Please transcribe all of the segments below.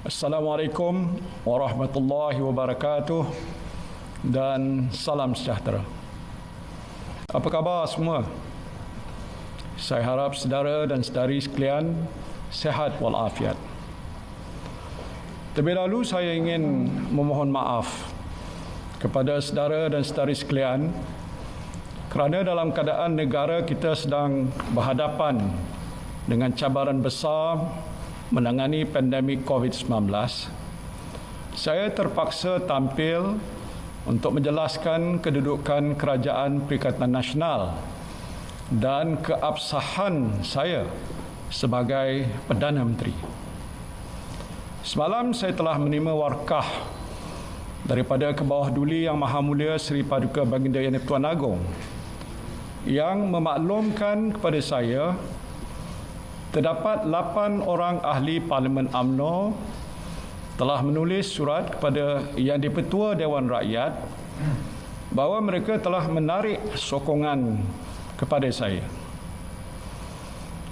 Assalamualaikum warahmatullahi wabarakatuh dan salam sejahtera. Apa khabar semua? Saya harap saudara dan saudari sekalian sihat walafiat. Terlebih dahulu saya ingin memohon maaf kepada saudara dan saudari sekalian kerana dalam keadaan negara kita sedang berhadapan dengan cabaran besar menangani pandemik COVID-19, saya terpaksa tampil untuk menjelaskan kedudukan Kerajaan Perikatan Nasional dan keabsahan saya sebagai Perdana Menteri. Semalam saya telah menerima warkah daripada Kebawah Duli Yang Maha Mulia Seri Paduka Baginda Yang di-Pertuan Agong yang memaklumkan kepada saya terdapat 8 orang ahli Parlimen UMNO telah menulis surat kepada Yang di-Pertua Dewan Rakyat bahawa mereka telah menarik sokongan kepada saya.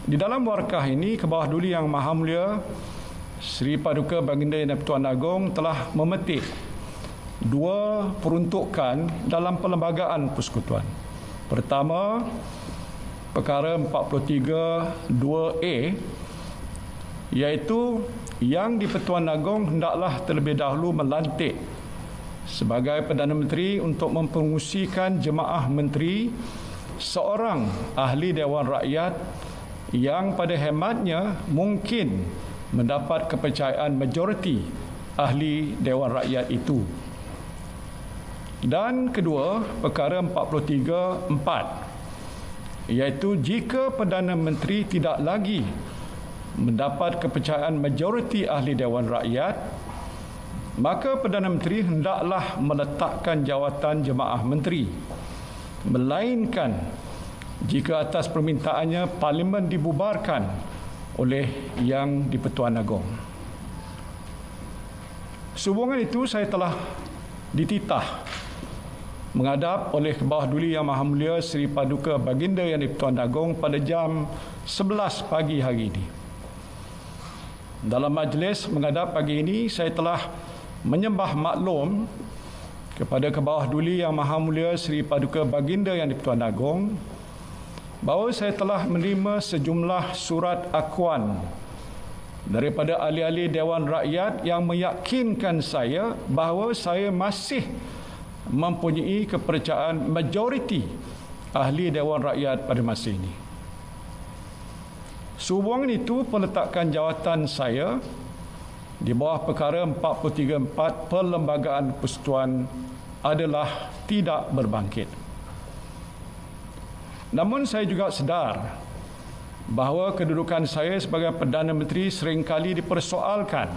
Di dalam warkah ini, Kebawah Duli Yang Maha Mulia Seri Paduka Baginda Yang di-Pertuan Agong telah memetik 2 peruntukan dalam perlembagaan persekutuan. Pertama, perkara 43(2)A, iaitu Yang di-Pertuan Agong hendaklah terlebih dahulu melantik sebagai Perdana Menteri untuk mempengusikan jemaah menteri seorang ahli Dewan Rakyat yang pada hematnya mungkin mendapat kepercayaan majoriti ahli Dewan Rakyat itu. Dan kedua, perkara 43(4), iaitu jika Perdana Menteri tidak lagi mendapat kepercayaan majoriti ahli Dewan Rakyat, maka Perdana Menteri hendaklah meletakkan jawatan jemaah menteri, melainkan jika atas permintaannya Parlimen dibubarkan oleh Yang di-Pertuan Agong. Sehubungan itu, saya telah dititah menghadap oleh Kebawah Duli Yang Maha Mulia Seri Paduka Baginda Yang di-Pertuan Agong pada jam 11 pagi hari ini. Dalam majlis menghadap pagi ini, saya telah menyembah maklum kepada Kebawah Duli Yang Maha Mulia Seri Paduka Baginda Yang di-Pertuan Agong bahawa saya telah menerima sejumlah surat akuan daripada ahli-ahli Dewan Rakyat yang meyakinkan saya bahawa saya masih mempunyai kepercayaan majoriti ahli Dewan Rakyat pada masa ini. Sehubungan itu, peletakan jawatan saya di bawah perkara 43(4) Perlembagaan Persekutuan adalah tidak berbangkit. Namun saya juga sedar bahawa kedudukan saya sebagai Perdana Menteri seringkali dipersoalkan.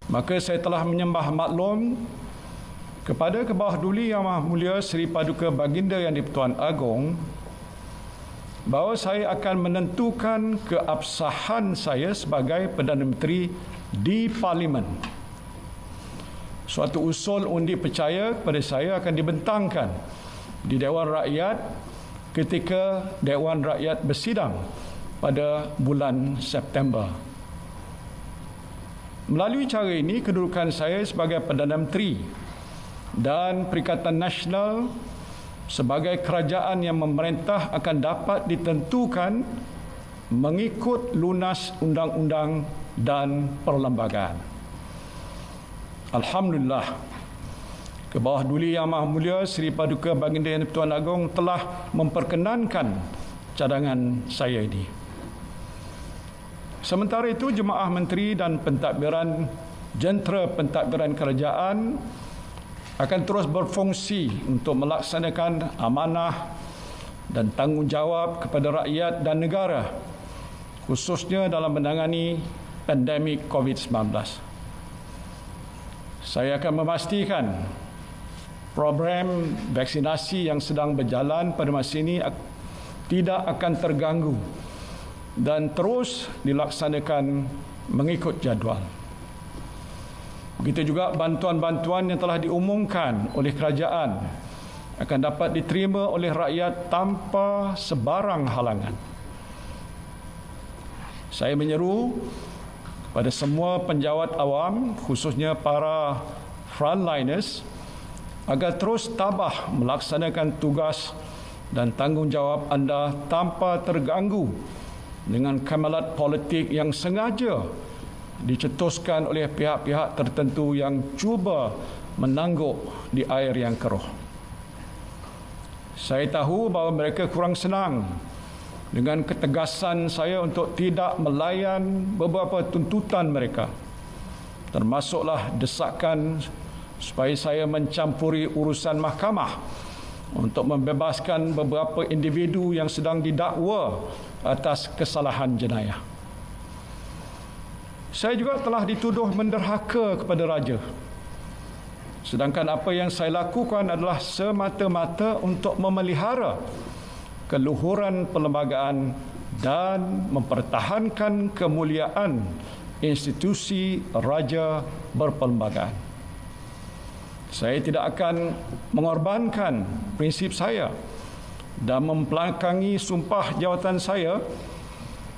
Maka saya telah menyembah maklum kepada Kebawah Duli Yang Maha Mulia Seri Paduka Baginda Yang di-Pertuan Agong bahawa saya akan menentukan keabsahan saya sebagai Perdana Menteri di Parlimen. Suatu usul undi percaya kepada saya akan dibentangkan di Dewan Rakyat ketika Dewan Rakyat bersidang pada bulan September. Melalui cara ini, kedudukan saya sebagai Perdana Menteri dan Perikatan Nasional sebagai kerajaan yang memerintah akan dapat ditentukan mengikut lunas undang-undang dan perlembagaan. Alhamdulillah, Kebawah Duli Yang Maha Mulia Seri Paduka Baginda Yang di-Pertuan Agong telah memperkenankan cadangan saya ini. Sementara itu, jemaah menteri dan pentadbiran jentera pentadbiran kerajaan akan terus berfungsi untuk melaksanakan amanah dan tanggungjawab kepada rakyat dan negara, khususnya dalam menangani pandemik COVID-19. Saya akan memastikan program vaksinasi yang sedang berjalan pada masa ini tidak akan terganggu dan terus dilaksanakan mengikut jadual. Begitu juga bantuan-bantuan yang telah diumumkan oleh kerajaan akan dapat diterima oleh rakyat tanpa sebarang halangan. Saya menyeru pada semua penjawat awam, khususnya para frontliners, agar terus tabah melaksanakan tugas dan tanggungjawab anda tanpa terganggu dengan kamalat politik yang sengaja dicetuskan oleh pihak-pihak tertentu yang cuba menangguk di air yang keruh. Saya tahu bahawa mereka kurang senang dengan ketegasan saya untuk tidak melayan beberapa tuntutan mereka, termasuklah desakan supaya saya mencampuri urusan mahkamah untuk membebaskan beberapa individu yang sedang didakwa atas kesalahan jenayah. Saya juga telah dituduh menderhaka kepada raja, sedangkan apa yang saya lakukan adalah semata-mata untuk memelihara keluhuran perlembagaan dan mempertahankan kemuliaan institusi raja berperlembagaan. Saya tidak akan mengorbankan prinsip saya dan membelakangi sumpah jawatan saya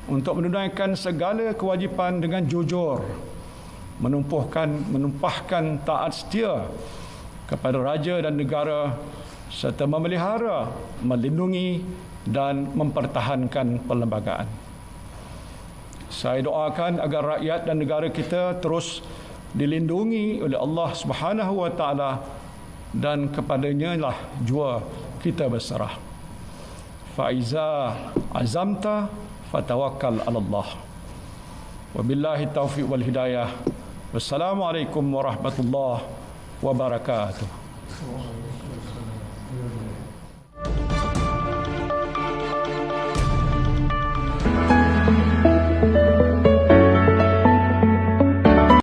untuk menunaikan segala kewajipan dengan jujur, menumpahkan taat setia kepada raja dan negara serta memelihara, melindungi dan mempertahankan perlembagaan. Saya doakan agar rakyat dan negara kita terus dilindungi oleh Allah Subhanahu wa taala dan kepadanya lah jua kita berserah. Faiza azamta fatawakkal 'ala Allah. Wabillahi taufiq wal hidayah. Wassalamualaikum warahmatullahi wabarakatuh.